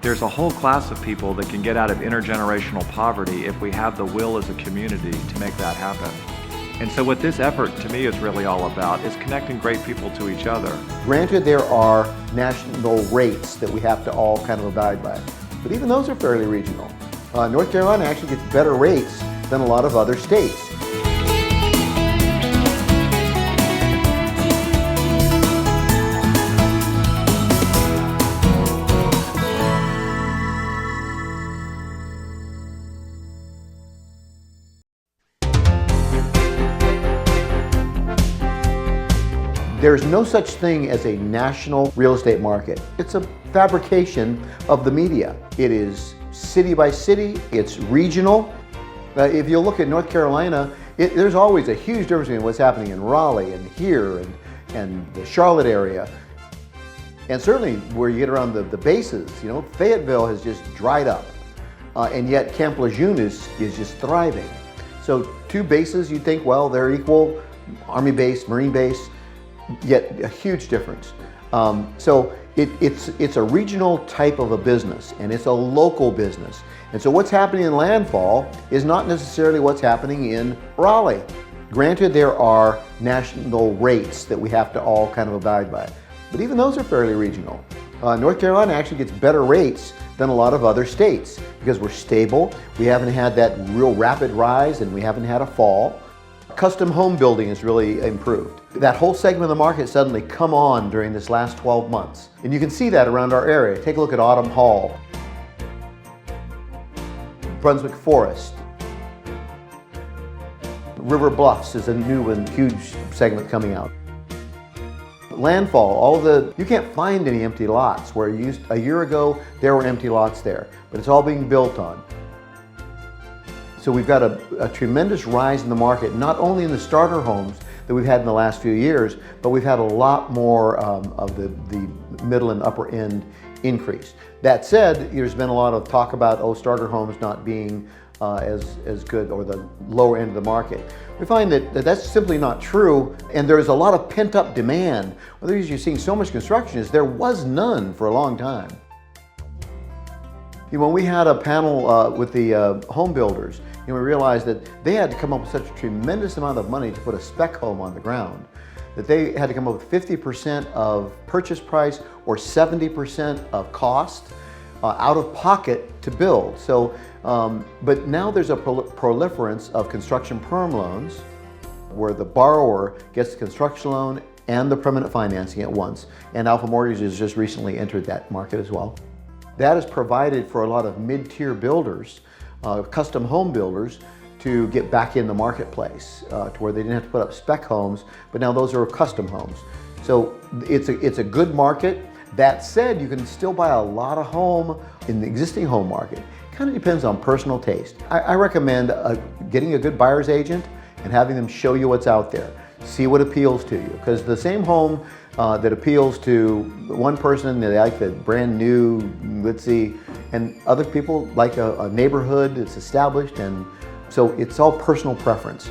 There's a whole class of people that can get out of intergenerational poverty if we have the will as a community to make that happen. And so what this effort to me is really all about is connecting great people to each other. Granted, there are national rates that we have to all kind of abide by, but even those are fairly regional. North Carolina actually gets better rates than a lot of other states. There's no such thing as a national real estate market. It's a fabrication of the media. It is city by city, it's regional. If you look at North Carolina, there's always a huge difference between what's happening in Raleigh and here and the Charlotte area. And certainly where you get around the bases, you know, Fayetteville has just dried up. And yet Camp Lejeune is just thriving. So two bases, you think, well, they're equal, Army base, Marine base, yet a huge difference. So it's a regional type of a business, and it's a local business. And so what's happening in landfall is not necessarily what's happening in Raleigh. Granted, there are national rates that we have to all kind of abide by, but even those are fairly regional. North Carolina actually gets better rates than a lot of other states because we're stable. We haven't had that real rapid rise, and we haven't had a fall. Custom home building has really improved. That whole segment of the market suddenly come on during this last 12 months. And you can see that around our area. Take a look at Autumn Hall, Brunswick Forest. River Bluffs is a new and huge segment coming out. Landfall, you can't find any empty lots where a year ago there were empty lots there, but it's all being built on. So we've got a tremendous rise in the market, not only in the starter homes that we've had in the last few years, but we've had a lot more of the middle and upper end increase. That said, there's been a lot of talk about starter homes not being as good, or the lower end of the market. We find that that's simply not true, and there's a lot of pent-up demand. One of the reasons you're seeing so much construction is there was none for a long time. When we had a panel with the home builders, we realized that they had to come up with such a tremendous amount of money to put a spec home on the ground that they had to come up with 50% of purchase price or 70% of cost out of pocket to build. So, but now there's a proliferance of construction perm loans where the borrower gets the construction loan and the permanent financing at once. And Alpha Mortgage has just recently entered that market as well. That has provided for a lot of mid-tier builders, custom home builders, to get back in the marketplace to where they didn't have to put up spec homes, but now those are custom homes. So it's a good market. That said, you can still buy a lot of home in the existing home market. It kind of depends on personal taste. I recommend getting a good buyer's agent and having them show you what's out there. See what appeals to you, because the same home that appeals to one person, they like the brand new, and other people like a neighborhood that's established, and so it's all personal preference.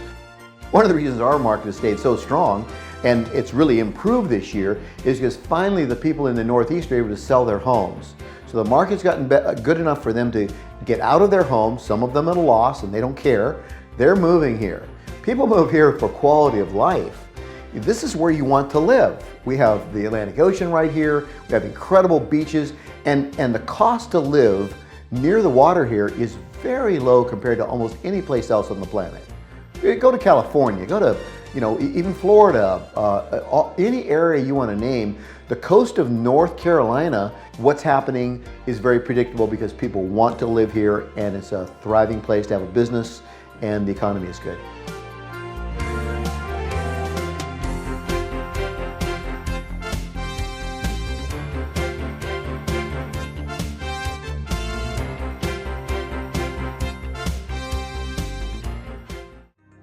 One of the reasons our market has stayed so strong, and it's really improved this year, is because finally the people in the Northeast are able to sell their homes. So the market's gotten good enough for them to get out of their homes, some of them at a loss, and they don't care. They're moving here. People move here for quality of life. This is where you want to live. We have the Atlantic Ocean right here, we have incredible beaches, and the cost to live near the water here is very low compared to almost any place else on the planet. Go to California, go to even Florida, any area you want to name. The coast of North Carolina, what's happening is very predictable because people want to live here, and it's a thriving place to have a business, and the economy is good.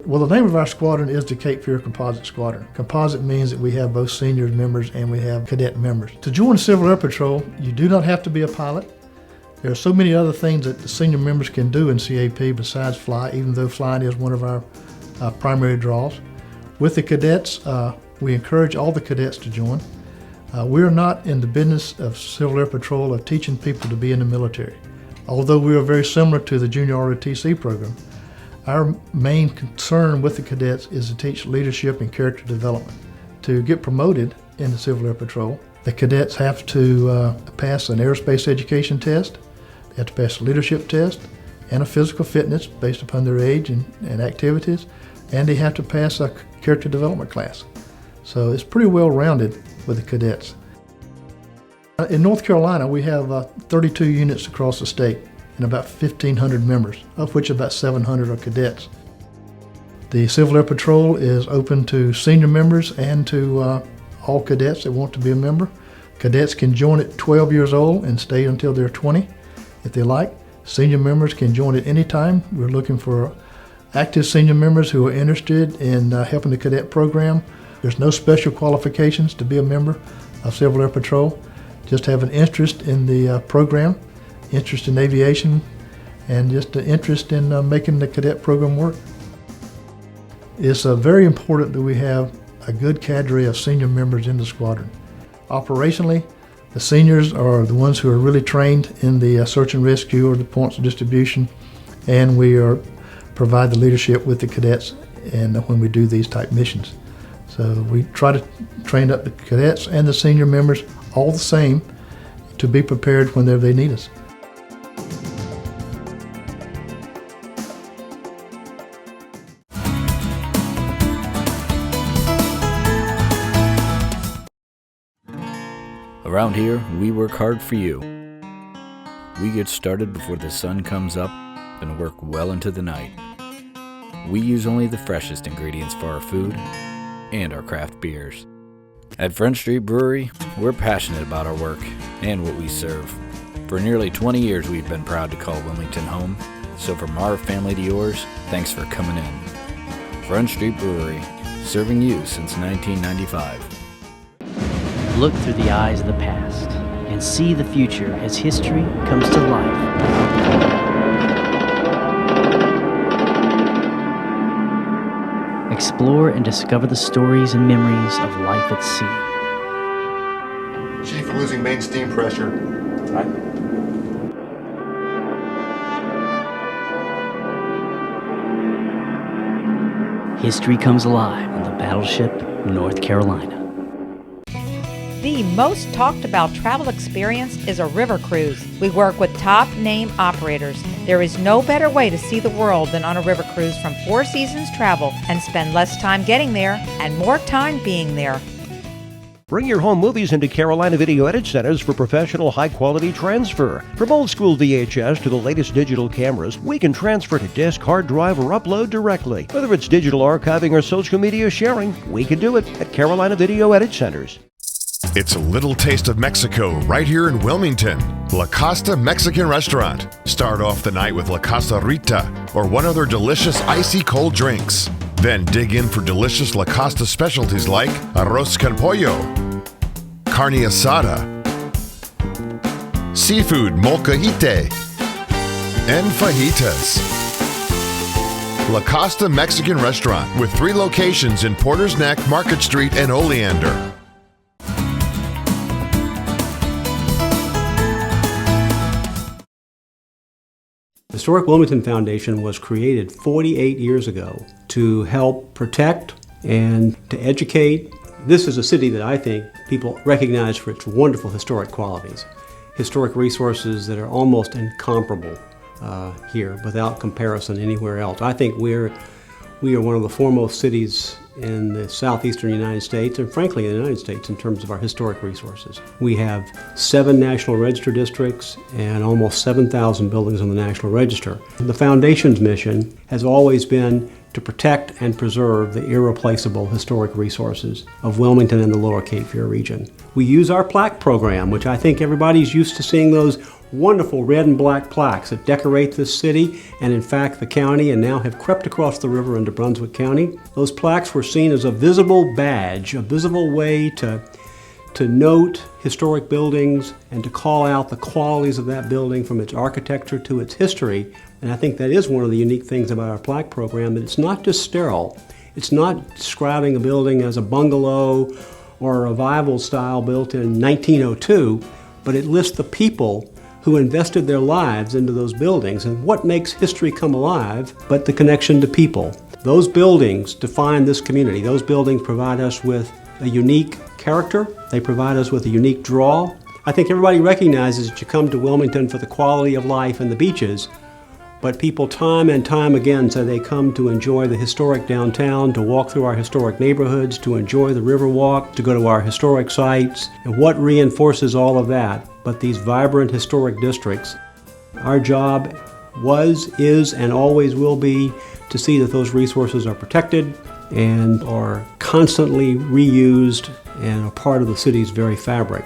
Well, the name of our squadron is the Cape Fear Composite Squadron. Composite means that we have both senior members and we have cadet members. To join Civil Air Patrol, you do not have to be a pilot. There are so many other things that the senior members can do in CAP besides fly, even though flying is one of our primary draws. With the cadets, we encourage all the cadets to join. We're not in the business of Civil Air Patrol of teaching people to be in the military. Although we are very similar to the Junior ROTC program, our main concern with the cadets is to teach leadership and character development. To get promoted in the Civil Air Patrol, the cadets have to pass an aerospace education test, they have to pass a leadership test, and a physical fitness based upon their age and activities, and they have to pass a character development class. So it's pretty well rounded with the cadets. In North Carolina, we have 32 units across the state and about 1,500 members, of which about 700 are cadets. The Civil Air Patrol is open to senior members and to all cadets that want to be a member. Cadets can join at 12 years old and stay until they're 20 if they like. Senior members can join at any time. We're looking for active senior members who are interested in helping the cadet program. There's no special qualifications to be a member of Civil Air Patrol. Just have an interest in the program, interest in aviation, and just an interest in making the cadet program work. It's very important that we have a good cadre of senior members in the squadron. Operationally, the seniors are the ones who are really trained in the search and rescue or the points of distribution, and we provide the leadership with the cadets and when we do these type missions. So we try to train up the cadets and the senior members all the same to be prepared whenever they need us. Around here, we work hard for you. We get started before the sun comes up and work well into the night. We use only the freshest ingredients for our food and our craft beers. At Front Street Brewery, we're passionate about our work and what we serve. For nearly 20 years, we've been proud to call Wilmington home. So from our family to yours, thanks for coming in. Front Street Brewery, serving you since 1995. Look through the eyes of the past and see the future as history comes to life. Explore and discover the stories and memories of life at sea. Chief, losing main steam pressure. History comes alive on the battleship North Carolina. The most talked about travel experience is a river cruise. We work with top name operators. There is no better way to see the world than on a river cruise from Four Seasons Travel and spend less time getting there and more time being there. Bring your home movies into Carolina Video Edit Centers for professional, high-quality transfer. From old-school VHS to the latest digital cameras, we can transfer to disk, hard drive, or upload directly. Whether it's digital archiving or social media sharing, we can do it at Carolina Video Edit Centers. It's a little taste of Mexico right here in Wilmington. La Costa Mexican Restaurant. Start off the night with La Casa Rita or one of their delicious icy cold drinks. Then dig in for delicious La Costa specialties like arroz con pollo, carne asada, seafood molcajete, and fajitas. La Costa Mexican Restaurant with 3 locations in Porter's Neck, Market Street, and Oleander. The Historic Wilmington Foundation was created 48 years ago to help protect and to educate. This is a city that I think people recognize for its wonderful historic qualities. Historic resources that are almost incomparable here without comparison anywhere else. I think we are one of the foremost cities in the southeastern United States and frankly in the United States in terms of our historic resources. We have 7 National Register districts and almost 7,000 buildings on the National Register. The Foundation's mission has always been to protect and preserve the irreplaceable historic resources of Wilmington and the Lower Cape Fear region. We use our plaque program, which I think everybody's used to seeing those wonderful red and black plaques that decorate this city and in fact the county and now have crept across the river into Brunswick County. Those plaques were seen as a visible badge, a visible way to note historic buildings and to call out the qualities of that building from its architecture to its history. And I think that is one of the unique things about our plaque program, that it's not just sterile. It's not describing a building as a bungalow or a revival style built in 1902, but it lists the people who invested their lives into those buildings. And what makes history come alive but the connection to people? Those buildings define this community. Those buildings provide us with a unique character. They provide us with a unique draw. I think everybody recognizes that you come to Wilmington for the quality of life and the beaches, but people time and time again say they come to enjoy the historic downtown, to walk through our historic neighborhoods, to enjoy the Riverwalk, to go to our historic sites. And what reinforces all of that but these vibrant historic districts? Our job was, is, and always will be to see that those resources are protected and are constantly reused and are part of the city's very fabric.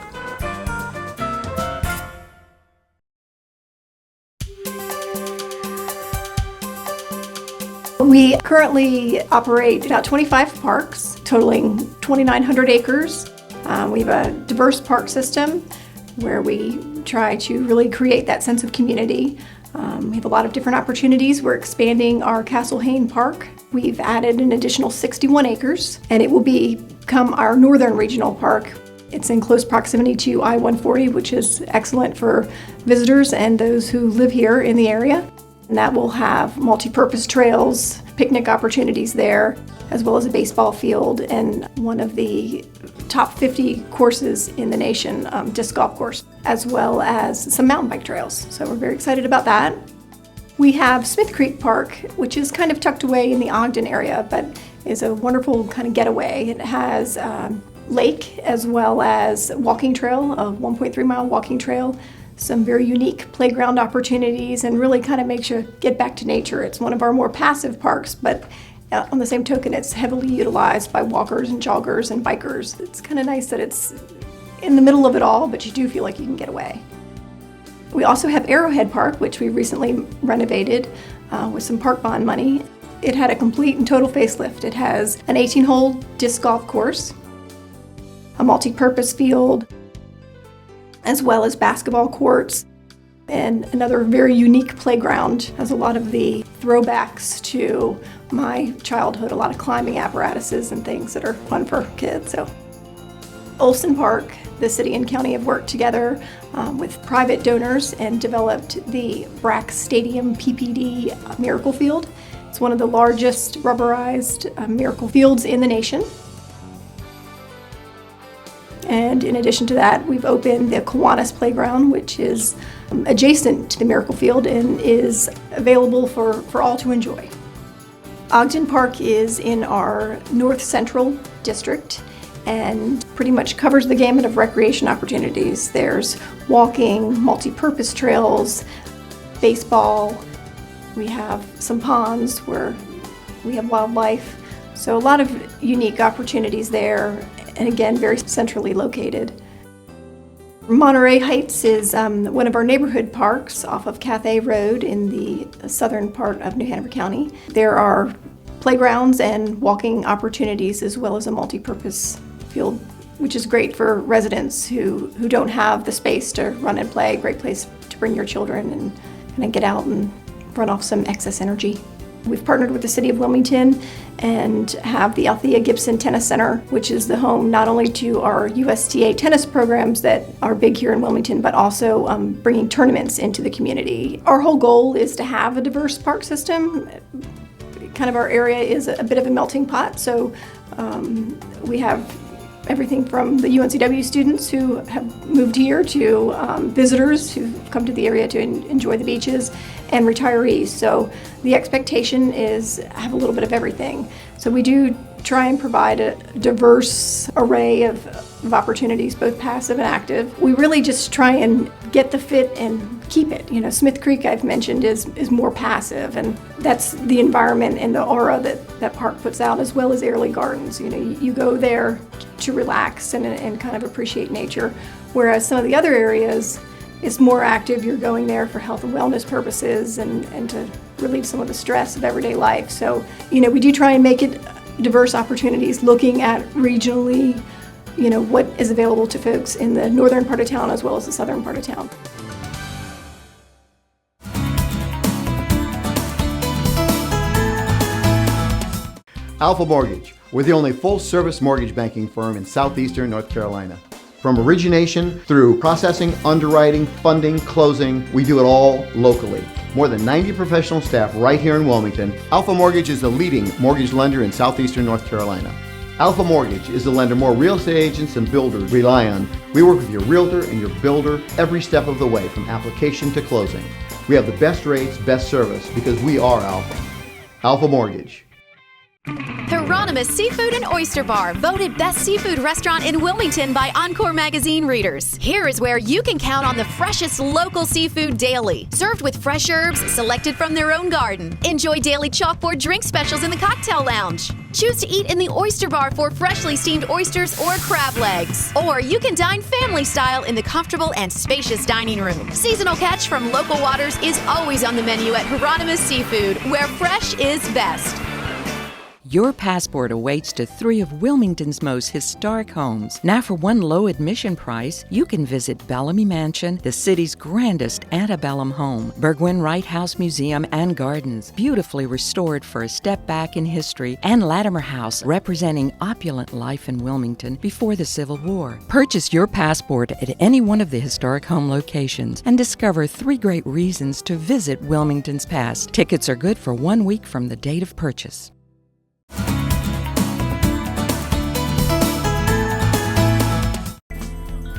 We currently operate about 25 parks, totaling 2,900 acres. We have a diverse park system where we try to really create that sense of community. We have a lot of different opportunities. We're expanding our Castle Hayne Park. We've added an additional 61 acres, and it will become our northern regional park. It's in close proximity to I-140, which is excellent for visitors and those who live here in the area. And that will have multi-purpose trails, picnic opportunities there, as well as a baseball field and one of the top 50 courses in the nation, disc golf course, as well as some mountain bike trails. So we're very excited about that. We have Smith Creek Park, which is kind of tucked away in the Ogden area, but is a wonderful kind of getaway. It has lake as well as walking trail, a 1.3 mile walking trail, some very unique playground opportunities, and really kind of makes you get back to nature. It's one of our more passive parks, but on the same token, it's heavily utilized by walkers and joggers and bikers. It's kind of nice that it's in the middle of it all, but you do feel like you can get away. We also have Arrowhead Park, which we recently renovated with some park bond money. It had a complete and total facelift. It has an 18-hole disc golf course, a multi-purpose field, as well as basketball courts, and another very unique playground. Has a lot of the throwbacks to my childhood, a lot of climbing apparatuses and things that are fun for kids. So, Olson Park, the city and county have worked together with private donors and developed the Brack Stadium PPD Miracle Field. It's one of the largest rubberized miracle fields in the nation. And in addition to that, we've opened the Kiwanis Playground, which is adjacent to the Miracle Field and is available for all to enjoy. Ogden Park is in our north central district and pretty much covers the gamut of recreation opportunities. There's walking, multi-purpose trails, baseball. We have some ponds where we have wildlife. So a lot of unique opportunities there, and again, very centrally located. Monterey Heights is one of our neighborhood parks off of Cathay Road in the southern part of New Hanover County. There are playgrounds and walking opportunities as well as a multi-purpose field, which is great for residents who don't have the space to run and play. Great place to bring your children and kind of get out and run off some excess energy. We've partnered with the City of Wilmington and have the Althea Gibson Tennis Center, which is the home not only to our USTA tennis programs that are big here in Wilmington, but also bringing tournaments into the community. Our whole goal is to have a diverse park system. Kind of our area is a bit of a melting pot, so we have everything from the UNCW students who have moved here to visitors who've come to the area to enjoy the beaches and retirees. So the expectation is have a little bit of everything. So we do try and provide a diverse array of opportunities, both passive and active. We really just try and get the fit and keep it. You know, Smith Creek, I've mentioned, is more passive, and that's the environment and the aura that park puts out, as well as Airlie Gardens. You know, you go there to relax and kind of appreciate nature, whereas some of the other areas, it's more active. You're going there for health and wellness purposes and to relieve some of the stress of everyday life. So, you know, we do try and make it diverse opportunities, looking at regionally, you know, what is available to folks in the northern part of town as well as the southern part of town. Alpha Mortgage. We're the only full-service mortgage banking firm in southeastern North Carolina. From origination through processing, underwriting, funding, closing, we do it all locally. More than 90 professional staff right here in Wilmington. Alpha Mortgage is the leading mortgage lender in southeastern North Carolina. Alpha Mortgage is the lender more real estate agents and builders rely on. We work with your realtor and your builder every step of the way from application to closing. We have the best rates, best service because we are Alpha. Alpha Mortgage. Hieronymus Seafood and Oyster Bar, voted best seafood restaurant in Wilmington by Encore magazine readers. Here is where you can count on the freshest local seafood daily, served with fresh herbs selected from their own garden. Enjoy daily chalkboard drink specials in the cocktail lounge. Choose to eat in the Oyster Bar for freshly steamed oysters or crab legs. Or you can dine family style in the comfortable and spacious dining room. Seasonal catch from local waters is always on the menu at Hieronymus Seafood, where fresh is best. Your passport awaits to 3 of Wilmington's most historic homes. Now for one low admission price, you can visit Bellamy Mansion, the city's grandest antebellum home, Burgwyn Wright House Museum and Gardens, beautifully restored for a step back in history, and Latimer House, representing opulent life in Wilmington before the Civil War. Purchase your passport at any one of the historic home locations and discover 3 great reasons to visit Wilmington's past. Tickets are good for 1 week from the date of purchase.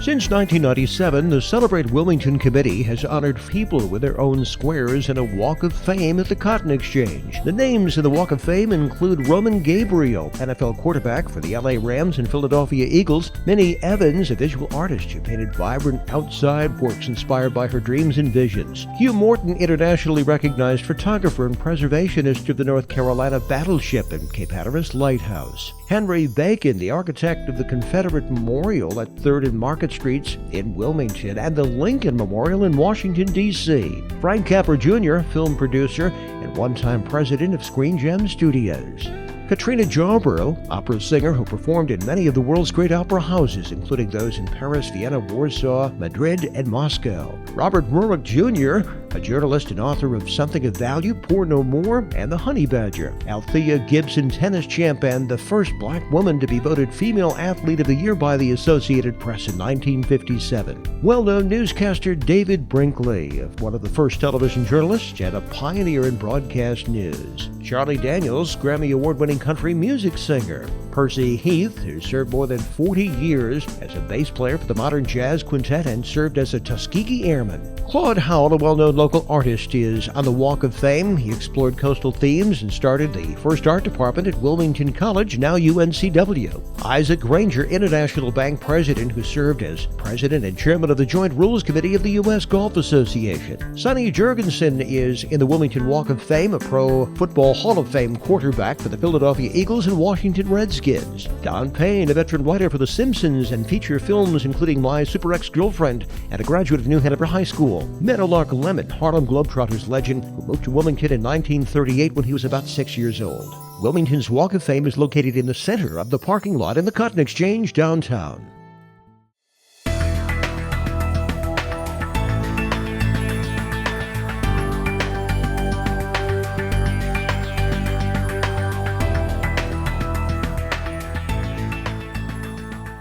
Since 1997, the Celebrate Wilmington Committee has honored people with their own squares in a Walk of Fame at the Cotton Exchange. The names in the Walk of Fame include Roman Gabriel, NFL quarterback for the LA Rams and Philadelphia Eagles, Minnie Evans, a visual artist who painted vibrant outside works inspired by her dreams and visions, Hugh Morton, internationally recognized photographer and preservationist of the North Carolina battleship and Cape Hatteras Lighthouse, Henry Bacon, the architect of the Confederate Memorial at 3rd and Market Streets in Wilmington and the Lincoln Memorial in Washington, D.C. Frank Capra Jr., film producer and one-time president of Screen Gem Studios. Katrina Jarborough, opera singer who performed in many of the world's great opera houses, including those in Paris, Vienna, Warsaw, Madrid, and Moscow. Robert Murdoch Jr., a journalist and author of Something of Value, Poor No More, and The Honey Badger. Althea Gibson, tennis champ and the first black woman to be voted Female Athlete of the Year by the Associated Press in 1957. Well-known newscaster David Brinkley, one of the first television journalists and a pioneer in broadcast news. Charlie Daniels, Grammy Award-winning country music singer. Percy Heath, who served more than 40 years as a bass player for the Modern Jazz Quintet and served as a Tuskegee Airman. Claude Howell, a well-known local artist, is on the Walk of Fame. He explored coastal themes and started the first art department at Wilmington College, now UNCW. Isaac Granger, International Bank president who served as president and chairman of the Joint Rules Committee of the U.S. Golf Association. Sonny Jurgensen is in the Wilmington Walk of Fame, a Pro Football Hall of Fame quarterback for the Philadelphia Eagles and Washington Redskins. Don Payne, a veteran writer for The Simpsons and feature films including My Super Ex-Girlfriend, and a graduate of New Hanover High School. Meadowlark Lemon, Harlem Globetrotters legend who moved to Wilmington in 1938 when he was about 6 years old. Wilmington's Walk of Fame is located in the center of the parking lot in the Cotton Exchange downtown.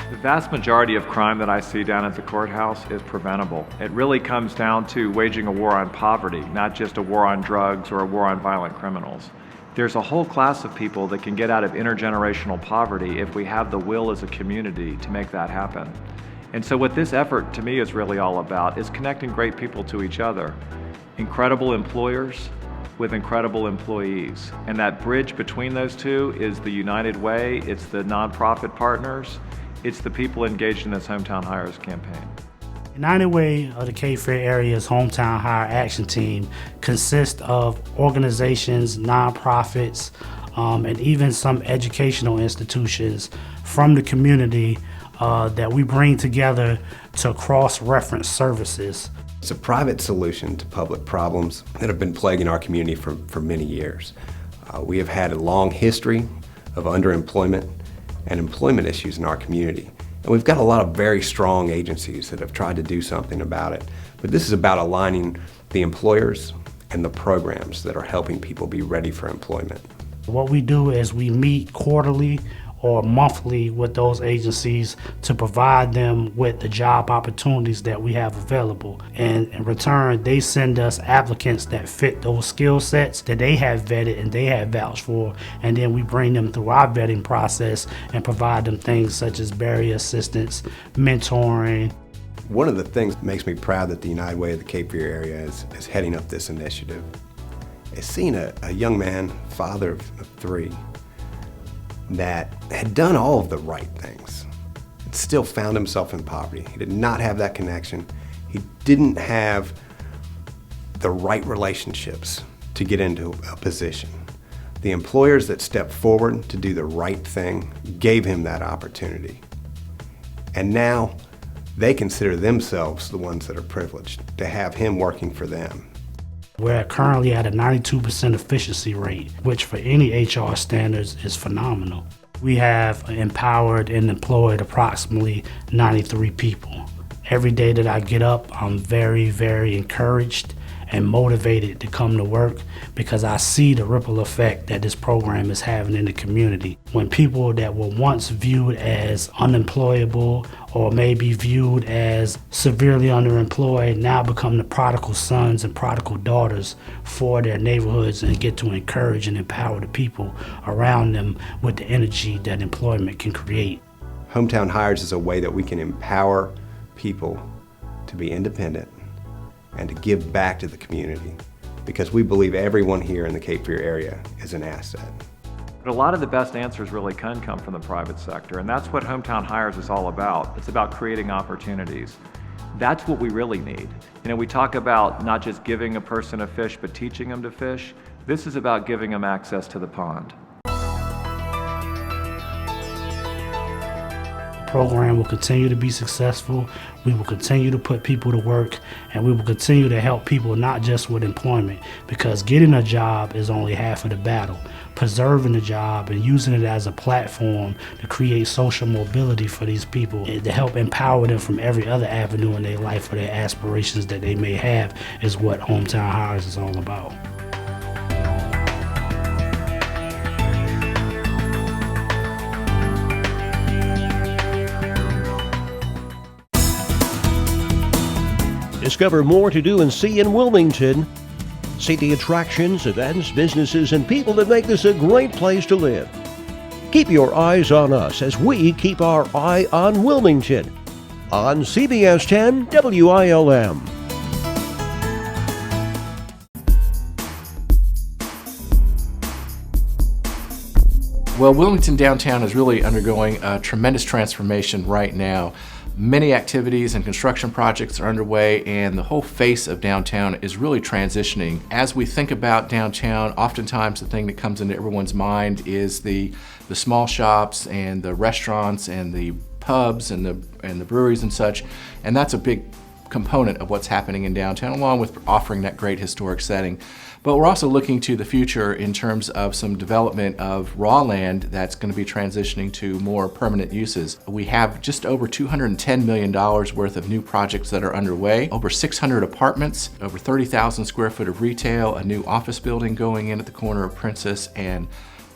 The vast majority of crime that I see down at the courthouse is preventable. It really comes down to waging a war on poverty, not just a war on drugs or a war on violent criminals. There's a whole class of people that can get out of intergenerational poverty if we have the will as a community to make that happen. And so what this effort to me is really all about is connecting great people to each other. Incredible employers with incredible employees. And that bridge between those two is the United Way, it's the nonprofit partners, it's the people engaged in this Hometown Hires campaign. United Way of the Cape Fear Area's Hometown Hire Action Team consists of organizations, nonprofits, and even some educational institutions from the community that we bring together to cross-reference services. It's a private solution to public problems that have been plaguing our community for many years. We have had a long history of underemployment and employment issues in our community. And we've got a lot of very strong agencies that have tried to do something about it. But this is about aligning the employers and the programs that are helping people be ready for employment. What we do is we meet quarterly or monthly with those agencies to provide them with the job opportunities that we have available. And in return, they send us applicants that fit those skill sets that they have vetted and they have vouched for, and then we bring them through our vetting process and provide them things such as barrier assistance, mentoring. One of the things that makes me proud that the United Way of the Cape Fear area is heading up this initiative is seeing a young man, father of 3, that had done all of the right things, and still found himself in poverty. He did not have that connection. He didn't have the right relationships to get into a position. The employers that stepped forward to do the right thing gave him that opportunity. And now they consider themselves the ones that are privileged to have him working for them. We're currently at a 92% efficiency rate, which for any HR standards is phenomenal. We have empowered and employed approximately 93 people. Every day that I get up, I'm very, very encouraged and motivated to come to work because I see the ripple effect that this program is having in the community. When people that were once viewed as unemployable or maybe viewed as severely underemployed now become the prodigal sons and prodigal daughters for their neighborhoods and get to encourage and empower the people around them with the energy that employment can create. Hometown Hires is a way that we can empower people to be independent and to give back to the community, because we believe everyone here in the Cape Fear area is an asset. But a lot of the best answers really can come from the private sector, and that's what Hometown Hires is all about. It's about creating opportunities. That's what we really need. You know, we talk about not just giving a person a fish, but teaching them to fish. This is about giving them access to the pond. The program will continue to be successful. We will continue to put people to work, and we will continue to help people not just with employment, because getting a job is only half of the battle. Preserving the job and using it as a platform to create social mobility for these people, to help empower them from every other avenue in their life for their aspirations that they may have, is what Hometown Hires is all about. Discover more to do and see in Wilmington. See the attractions, events, businesses, and people that make this a great place to live. Keep your eyes on us as we keep our eye on Wilmington. On CBS 10 WILM. Well, Wilmington downtown is really undergoing a tremendous transformation right now. Many activities and construction projects are underway, and the whole face of downtown is really transitioning. As we think about downtown, oftentimes the thing that comes into everyone's mind is the small shops and the restaurants and the pubs and the breweries and such, and that's a big component of what's happening in downtown, along with offering that great historic setting. But we're also looking to the future in terms of some development of raw land that's going to be transitioning to more permanent uses. We have just over $210 million worth of new projects that are underway, over 600 apartments, over 30,000 square foot of retail, a new office building going in at the corner of Princess and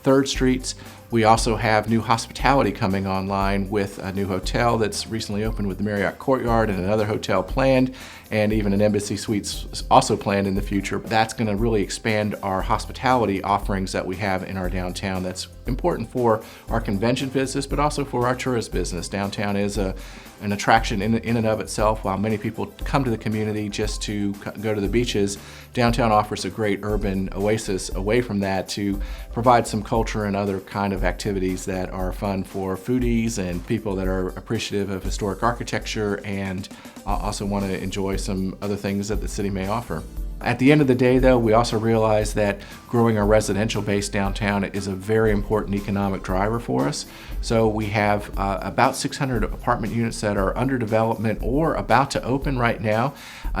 3rd Streets. We also have new hospitality coming online with a new hotel that's recently opened with the Marriott Courtyard and another hotel planned, and even an Embassy Suites also planned in the future. That's going to really expand our hospitality offerings that we have in our downtown. That's important for our convention business, but also for our tourist business. Downtown is an attraction in and of itself. While many people come to the community just to go to the beaches, downtown offers a great urban oasis away from that to provide some culture and other kind of activities that are fun for foodies and people that are appreciative of historic architecture and also want to enjoy some other things that the city may offer. At the end of the day, though, we also realize that growing our residential base downtown is a very important economic driver for us. So we have about 600 apartment units that are under development or about to open right now.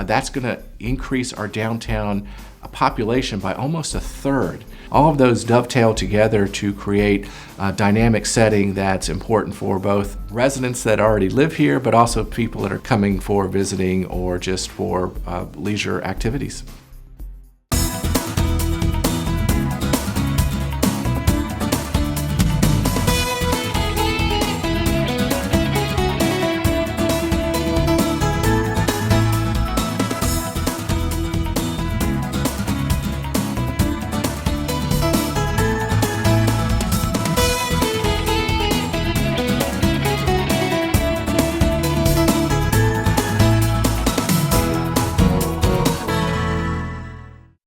That's going to increase our downtown population by almost a third. All of those dovetail together to create a dynamic setting that's important for both residents that already live here, but also people that are coming for visiting or just for leisure activities.